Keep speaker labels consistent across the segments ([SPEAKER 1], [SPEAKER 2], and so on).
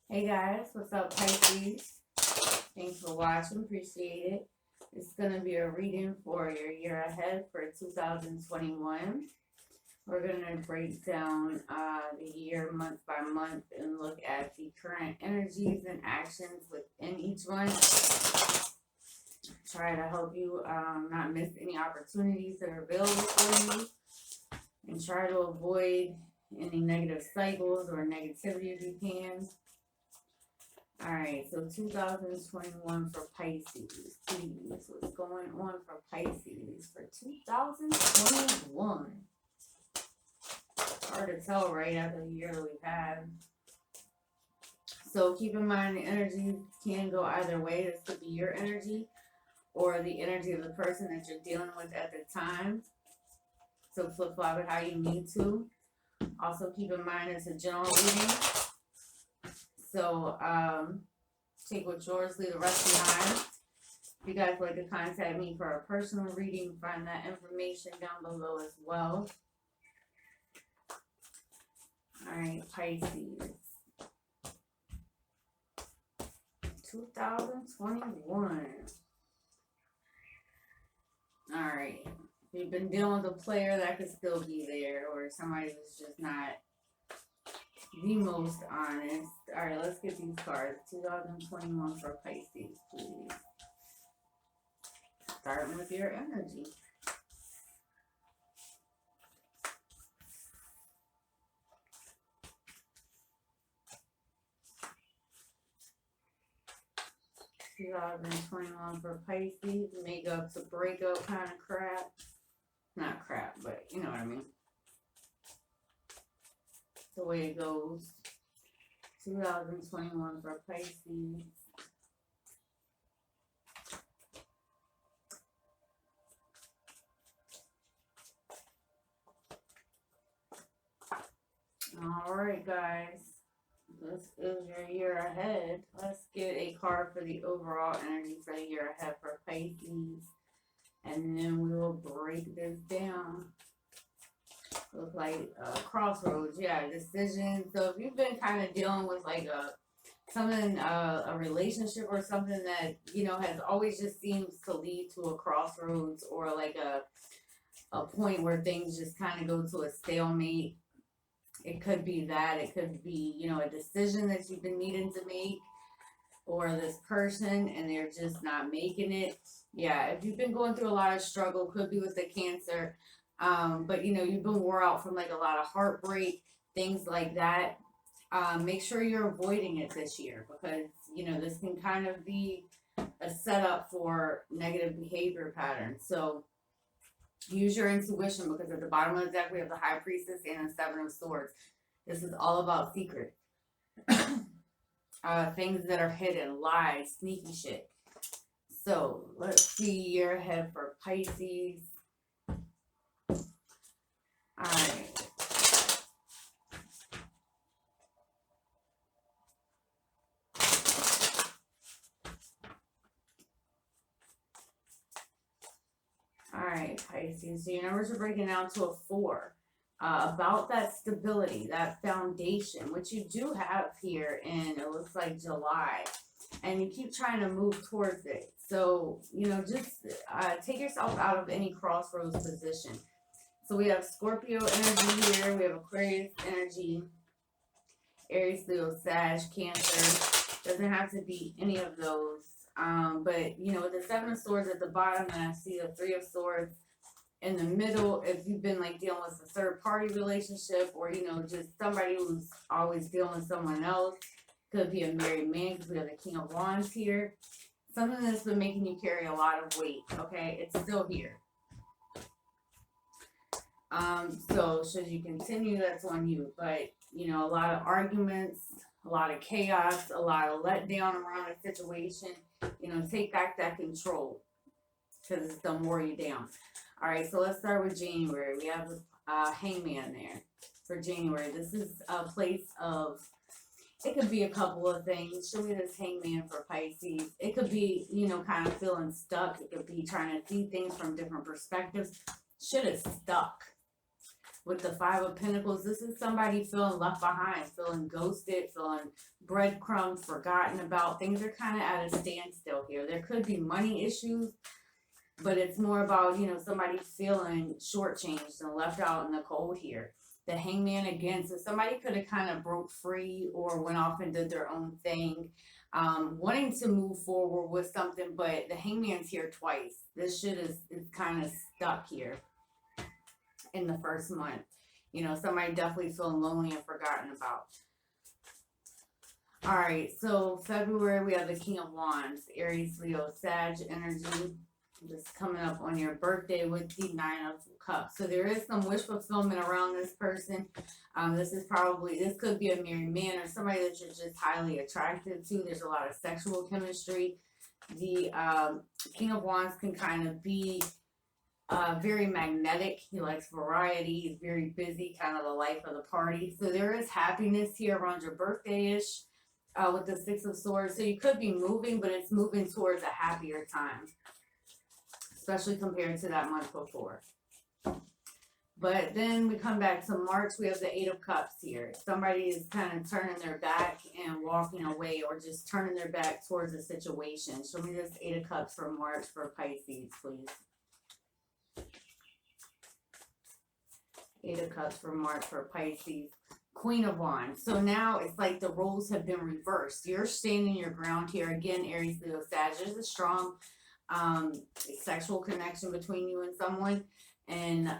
[SPEAKER 1] Hey guys, what's up, Pisces? Thanks for watching, appreciate it. It's going to be a reading for your year ahead for 2021. We're going to break down the year month by month and look at the current energies and actions within each one. Try to help you not miss any opportunities that are available for you, and try to avoid any negative cycles or negativity if you can. Alright, so 2021 for Pisces. Please, what's going on for Pisces for 2021? Hard to tell right after the year that we've had. So keep in mind the energy can go either way. This could be your energy or the energy of the person that you're dealing with at the time. So flip flop it how you need to. Also keep in mind it's a general reading. So take what's yours, leave the rest behind. If you guys would like to contact me for a personal reading, find that information down below as well. Alright, Pisces. 2021. Alright. If you've been dealing with a player, that could still be there, or somebody who's just not the most honest. Alright, let's get these cards. 2021 for Pisces, please. Starting with your energy. $2021 for Pisces. Make up to break up kind of crap. Not crap, but you know what I mean. The way it goes. 2021 for Pisces. Alright guys, this is your year ahead. Let's get a card for the overall energy for the year ahead for Pisces, and then we will break this down. Look like crossroads, yeah, decision. So if you've been kind of dealing with like a relationship or something that has always just seems to lead to a crossroads, or like a point where things just kind of go to a stalemate. It could be that. It could be, a decision that you've been needing to make, or this person and they're just not making it. Yeah, if you've been going through a lot of struggle, could be with the Cancer. But you've been wore out from like a lot of heartbreak, things like that. Make sure you're avoiding it this year, because, this can kind of be a setup for negative behavior patterns. So use your intuition, because at the bottom of the deck we have the High Priestess and the Seven of Swords. This is all about secret. Things that are hidden, lies, sneaky shit. So let's see year ahead for Pisces. Alright. Alright, Pisces. So your numbers are breaking down to a 4. About that stability, that foundation, which you do have here in, it looks like, July. And you keep trying to move towards it. So, just take yourself out of any crossroads position. So we have Scorpio energy here. We have Aquarius energy. Aries, Leo, Sag, Cancer. Doesn't have to be any of those. But, with the Seven of Swords at the bottom, and I see the Three of Swords in the middle, if you've been like dealing with a third party relationship, or just somebody who's always dealing with someone else, could be a married man, because we have the King of Wands here. Something that's been making you carry a lot of weight. Okay, it's still here. So should you continue, that's on you. But a lot of arguments, a lot of chaos, a lot of letdown around a situation. Take back that control, because it's done wore you down. All right, so let's start with January. We have Hangman there for January. This is a place of, it could be a couple of things. Show me this Hangman for Pisces. It could be, kind of feeling stuck. It could be trying to see things from different perspectives. Shit is stuck. with the Five of Pentacles. This is somebody feeling left behind, feeling ghosted, feeling breadcrumbs, forgotten about. Things are kind of at a standstill here. There could be money issues, but it's more about, you know, somebody feeling shortchanged and left out in the cold here. The Hangman again, so somebody could have kind of broke free or went off and did their own thing, wanting to move forward with something, but the Hangman's here twice. This shit is kind of stuck here in the first month. You know, somebody definitely feeling lonely and forgotten about. All right, so February we have the King of Wands, Aries, Leo, Sag energy. Just coming up on your birthday with the Nine of Cups. So there is some wish fulfillment around this person. This could be a married man or somebody that you're just highly attracted to. There's a lot of sexual chemistry. The King of Wands can kind of be very magnetic. He likes variety. He's very busy, kind of the life of the party. So there is happiness here around your birthday-ish with the Six of Swords. So you could be moving, but it's moving towards a happier time, especially compared to that month before. But then we come back to March. We have the Eight of Cups here. Somebody is kind of turning their back and walking away, or just turning their back towards a situation. Show me this Eight of Cups for March for Pisces, please. Eight of Cups for March for Pisces. Queen of Wands. So now it's like the roles have been reversed. You're standing your ground here. Again, Aries, Leo, Sag. There's a strong sexual connection between you and someone, and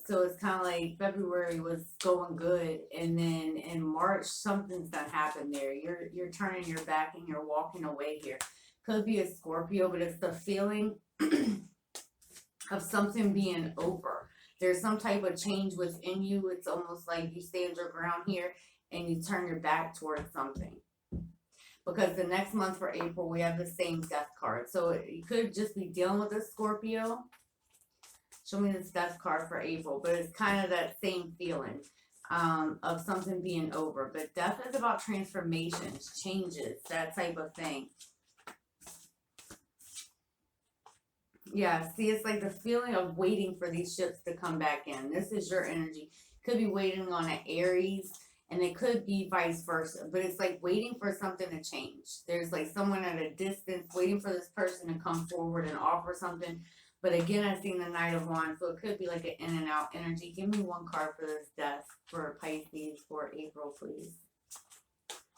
[SPEAKER 1] so it's kind of like February was going good, and then in March something's gonna happen there. You're turning your back and you're walking away here. Could be a Scorpio, but it's the feeling of something being over. There's some type of change within you. It's almost like you stand your ground here and you turn your back towards something. Because the next month for April, we have the same Death card. So you could just be dealing with a Scorpio. Show me this Death card for April. But it's kind of that same feeling of something being over. But Death is about transformations, changes, that type of thing. Yeah, see, it's like the feeling of waiting for these ships to come back in. This is your energy. Could be waiting on an Aries. And it could be vice versa, but it's like waiting for something to change. There's like someone at a distance waiting for this person to come forward and offer something. But again, I've seen the Knight of Wands, so it could be like an in and out energy. Give me one card for this Death for Pisces for April, please.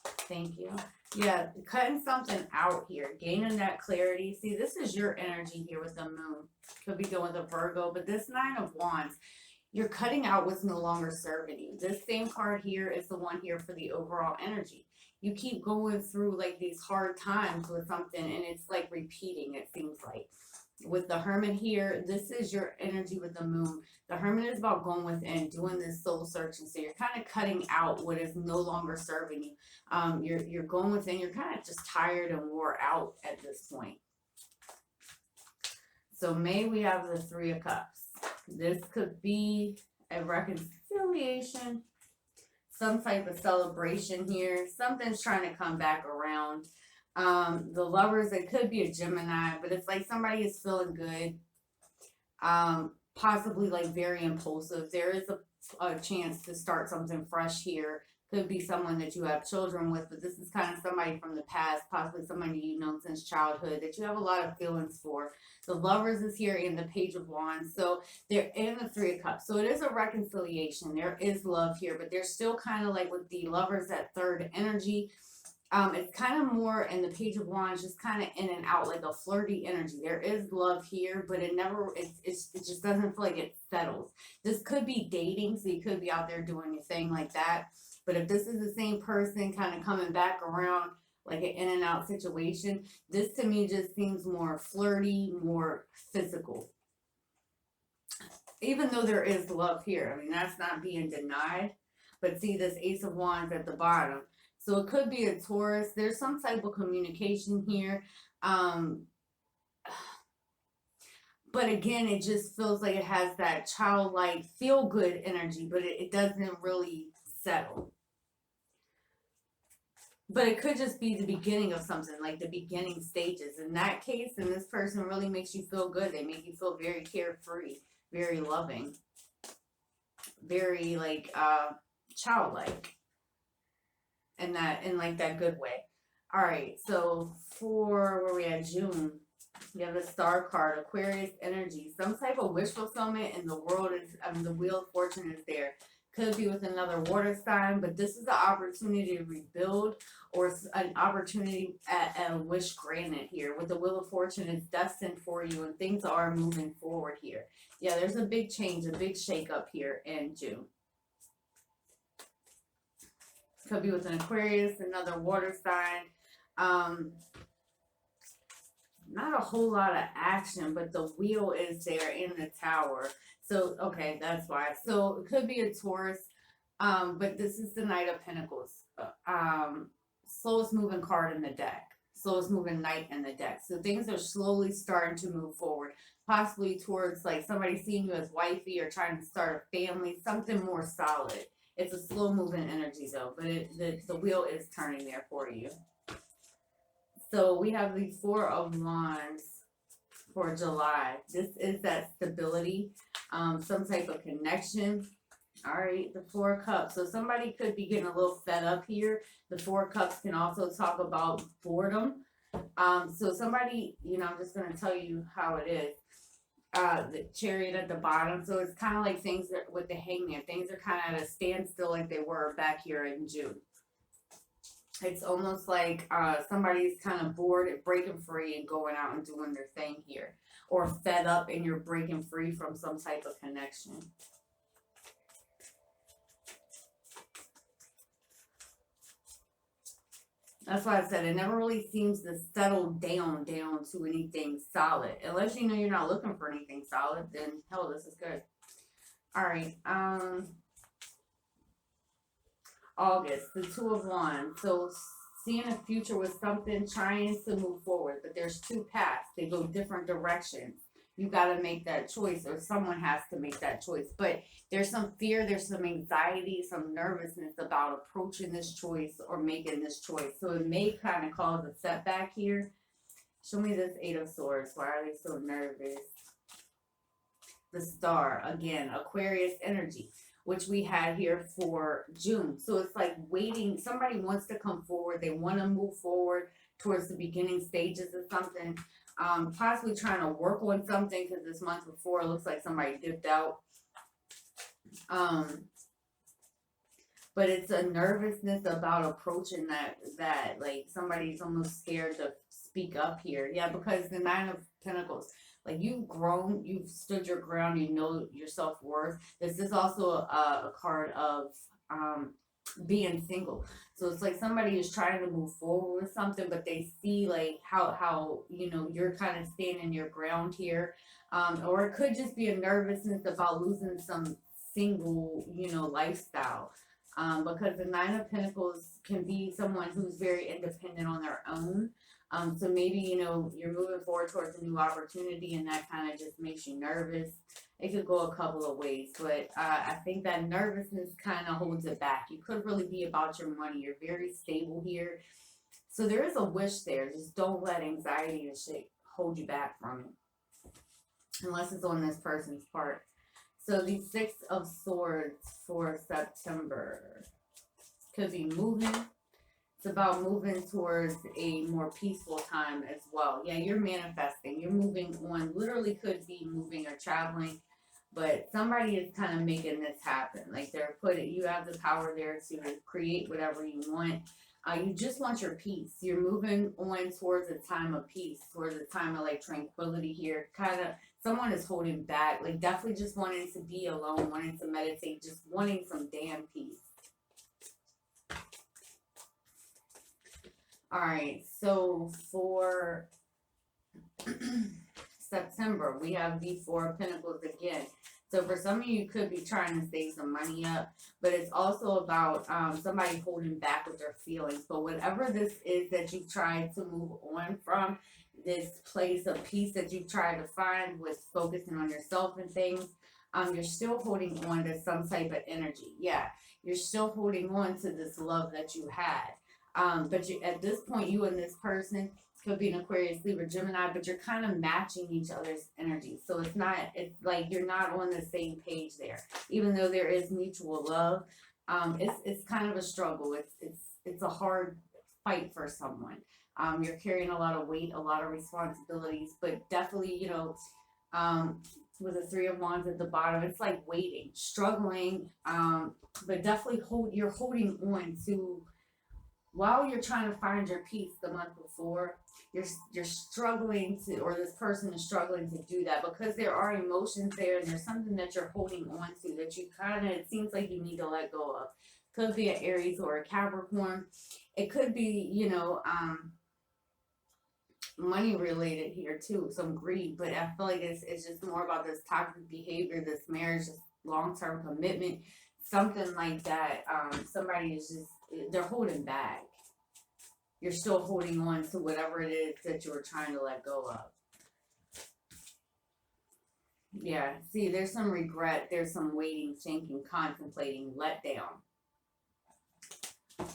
[SPEAKER 1] Thank you. Yeah, cutting something out here, gaining that clarity. See, this is your energy here with the Moon. Could be going with a Virgo, but this Nine of Wands, you're cutting out what's no longer serving you. This same card here is the one here for the overall energy. You keep going through like these hard times with something, and it's like repeating, it seems like. With the Hermit here, this is your energy with the Moon. The Hermit is about going within, doing this soul searching. So you're kind of cutting out what is no longer serving you. You're going within. You're kind of just tired and wore out at this point. So May, we have the Three of Cups. This could be a reconciliation, some type of celebration here. Something's trying to come back around. The Lovers, it could be a Gemini, but it's like somebody is feeling good. Possibly like very impulsive. There is a chance to start something fresh here. Could be someone that you have children with, but this is kind of somebody from the past, possibly somebody you've known since childhood that you have a lot of feelings for. The Lovers is here in the Page of Wands, so they're in the Three of Cups. So it is a reconciliation. There is love here, but there's still kind of like with the Lovers, that third energy. It's kind of more in the Page of Wands, just kind of in and out, like a flirty energy. There is love here, but it just doesn't feel like it settles. This could be dating, so you could be out there doing your thing like that. But if this is the same person kind of coming back around like an in and out situation, this to me just seems more flirty, more physical. Even though there is love here. I mean, that's not being denied. But see this Ace of Wands at the bottom. So it could be a Taurus. There's some type of communication here. But again, it just feels like it has that childlike, feel-good energy, but it doesn't really settle. But it could just be the beginning of something, like the beginning stages. In that case, and this person really makes you feel good. They make you feel very carefree, very loving. very like childlike, and that in like that good way. All right, so for where we at June, we have the Star card, Aquarius energy, some type of wish fulfillment, and the world is, I mean, the Wheel of Fortune is there. Could be with another water sign, but this is an opportunity to rebuild, or an opportunity at a wish granted here. With the Wheel of Fortune, it's destined for you, and things are moving forward here. Yeah, there's a big change, a big shake up here in June. Could be with an Aquarius, another water sign. Not a whole lot of action, but the wheel is there in the tower. So, okay, that's why. So, it could be a Taurus, but this is the Knight of Pentacles. Slowest moving card in the deck. Slowest moving knight in the deck. So, things are slowly starting to move forward, possibly towards like somebody seeing you as wifey or trying to start a family, something more solid. It's a slow moving energy though, but the wheel is turning there for you. So we have the Four of Wands for July. This is that stability, some type of connection. All right, the Four of Cups. So somebody could be getting a little fed up here. The Four of Cups can also talk about boredom. So somebody, you know, I'm just going to tell you how it is. The Chariot at the bottom. So it's kind of like things that, with the Hangman. Things are kind of at a standstill like they were back here in June. It's almost like somebody's kind of bored at breaking free and going out and doing their thing here. Or fed up and you're breaking free from some type of connection. That's why I said it never really seems to settle down to anything solid. Unless you know you're not looking for anything solid, then hell, this is good. All right. August, the Two of Wands. So seeing a future with something, trying to move forward, but there's two paths. They go different directions. You got to make that choice, or someone has to make that choice. But there's some fear, there's some anxiety, some nervousness about approaching this choice or making this choice. So it may kind of cause a setback here. Show me this Eight of Swords. Why are they so nervous? The Star, again, Aquarius energy, which we had here for June. So it's like waiting. Somebody wants to come forward. They want to move forward towards the beginning stages of something. Possibly trying to work on something, because this month before it looks like somebody dipped out. But it's a nervousness about approaching that like somebody's almost scared to speak up here. Yeah, because the Nine of Pentacles, like you've grown, you've stood your ground, you know your self-worth. This is also a card of being single. So it's like somebody is trying to move forward with something, but they see like how you know you're kind of standing your ground here. Or it could just be a nervousness about losing some single, you know, lifestyle. Because the Nine of Pentacles can be someone who's very independent on their own. So maybe, you know, you're moving forward towards a new opportunity and that kind of just makes you nervous. It could go a couple of ways, but I think that nervousness kind of holds it back. You could really be about your money. You're very stable here. So there is a wish there. Just don't let anxiety and shit hold you back from it. Unless it's on this person's part. So the Six of Swords for September. Could be moving. It's about moving towards a more peaceful time as well. Yeah, you're manifesting. You're moving on. Literally could be moving or traveling. But somebody is kind of making this happen. Like they're putting, you have the power there to create whatever you want. You just want your peace. You're moving on towards a time of peace, towards a time of like tranquility here. Kind of, someone is holding back. Like definitely just wanting to be alone, wanting to meditate, just wanting some damn peace. All right, so for September, we have the Four of Pentacles again. So for some of you, could be trying to save some money up, but it's also about somebody holding back with their feelings. But whatever this is that you've tried to move on from, this place of peace that you've tried to find with focusing on yourself and things, you're still holding on to some type of energy. Yeah, you're still holding on to this love that you had. But you, at this point, you and this person, Could be an Aquarius, Libra, Gemini, but you're kind of matching each other's energy. So it's like you're not on the same page there. Even though there is mutual love, it's kind of a struggle. It's a hard fight for someone. You're carrying a lot of weight, a lot of responsibilities, but definitely, with the Three of Wands at the bottom, it's like waiting, struggling, but definitely you're holding on to, while you're trying to find your peace the month before, you're struggling to, or this person is struggling to do that because there are emotions there and there's something that you're holding on to that you kind of, it seems like you need to let go of. Could be an Aries or a Capricorn. It could be, money related here too, some greed, but I feel like it's just more about this toxic behavior, this marriage, this long-term commitment, something like that. Somebody is just, they're holding back. You're still holding on to whatever it is that you were trying to let go of. Yeah, see, there's some regret, there's some waiting, thinking, contemplating, let down.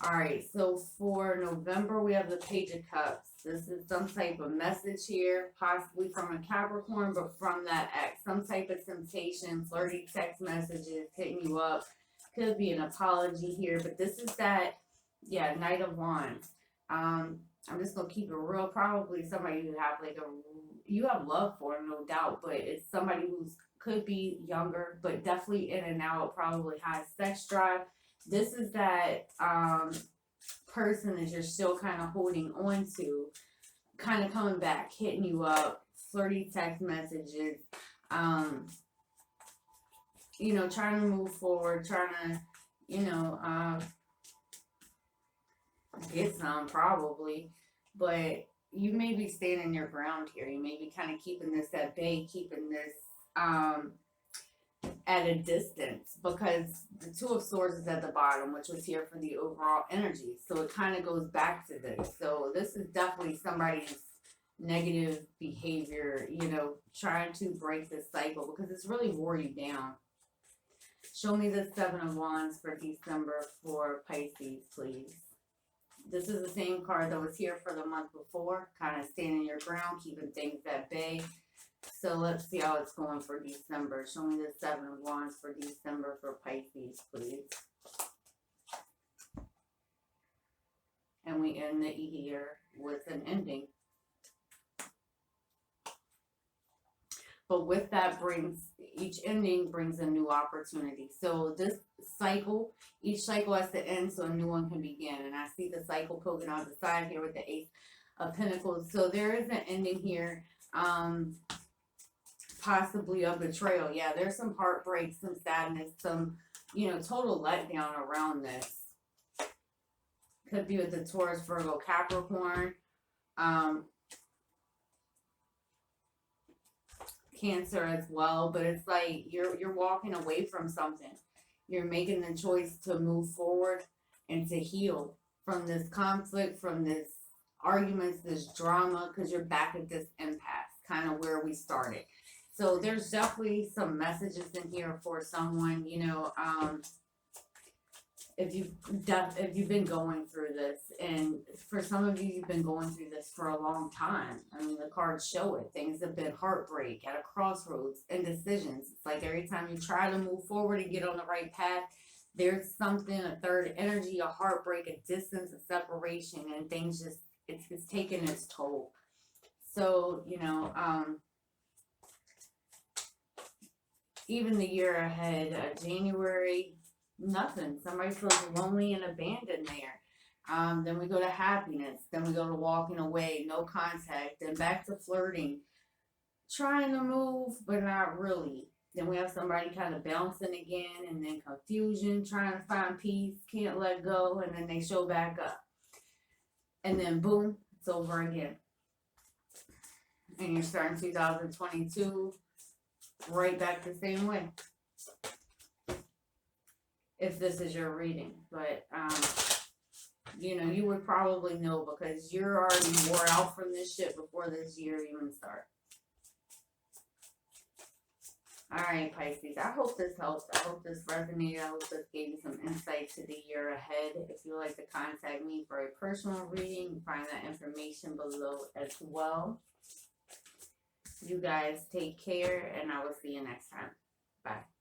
[SPEAKER 1] All right, so for November, we have the Page of Cups. This is some type of message here, possibly from a Capricorn, but from that ex. Some type of temptation, flirty text messages, hitting you up. Could be an apology here, but this is that, Knight of Wands. I'm just going to keep it real. Probably somebody who have you have love for, no doubt, but it's somebody who's could be younger, but definitely in and out, probably has sex drive. This is that person that you're still kind of holding on to, kind of coming back, hitting you up, flirty text messages, trying to move forward, trying to, get some probably, but you may be standing your ground here. You may be kind of keeping this at bay, keeping this at a distance, because the Two of Swords is at the bottom, which was here for the overall energy. So it kind of goes back to this. So this is definitely somebody's negative behavior, trying to break this cycle because it's really wore you down. Show me the Seven of Wands for December for Pisces, please. This is the same card that was here for the month before, kind of standing your ground, keeping things at bay. So let's see how it's going for December. Show me the Seven of Wands for December for Pisces, please. And we end the year with an ending. But with that each ending brings a new opportunity. So this cycle, each cycle has to end so a new one can begin. And I see the cycle poking out the side here with the Ace of Pentacles. So there is an ending here. Possibly a betrayal. Yeah, there's some heartbreak, some sadness, some, total letdown around this. Could be with the Taurus, Virgo, Capricorn. Cancer as well, but it's like you're walking away from something. You're making the choice to move forward and to heal from this conflict, from this arguments, this drama, because you're back at this impasse, kind of where we started. So there's definitely some messages in here for someone, if you've been going through this, and for some of you, you've been going through this for a long time. I mean, the cards show it. Things have been heartbreak, at a crossroads, indecisions. It's like every time you try to move forward and get on the right path, there's something, a third energy, a heartbreak, a distance, a separation, and things just, it's taking its toll. So, even the year ahead, January, nothing. Somebody feels lonely and abandoned there. Then we go to happiness. Then we go to walking away, no contact. Then back to flirting. Trying to move, but not really. Then we have somebody kind of bouncing again, and then confusion, trying to find peace, can't let go, and then they show back up. And then boom, it's over again. And you're starting 2022 right back the same way. If this is your reading, but you would probably know because you're already wore out from this shit before this year even starts. Alright, Pisces. I hope this helped. I hope this resonated. I hope this gave you some insight to the year ahead. If you'd like to contact me for a personal reading, find that information below as well. You guys take care, and I will see you next time. Bye.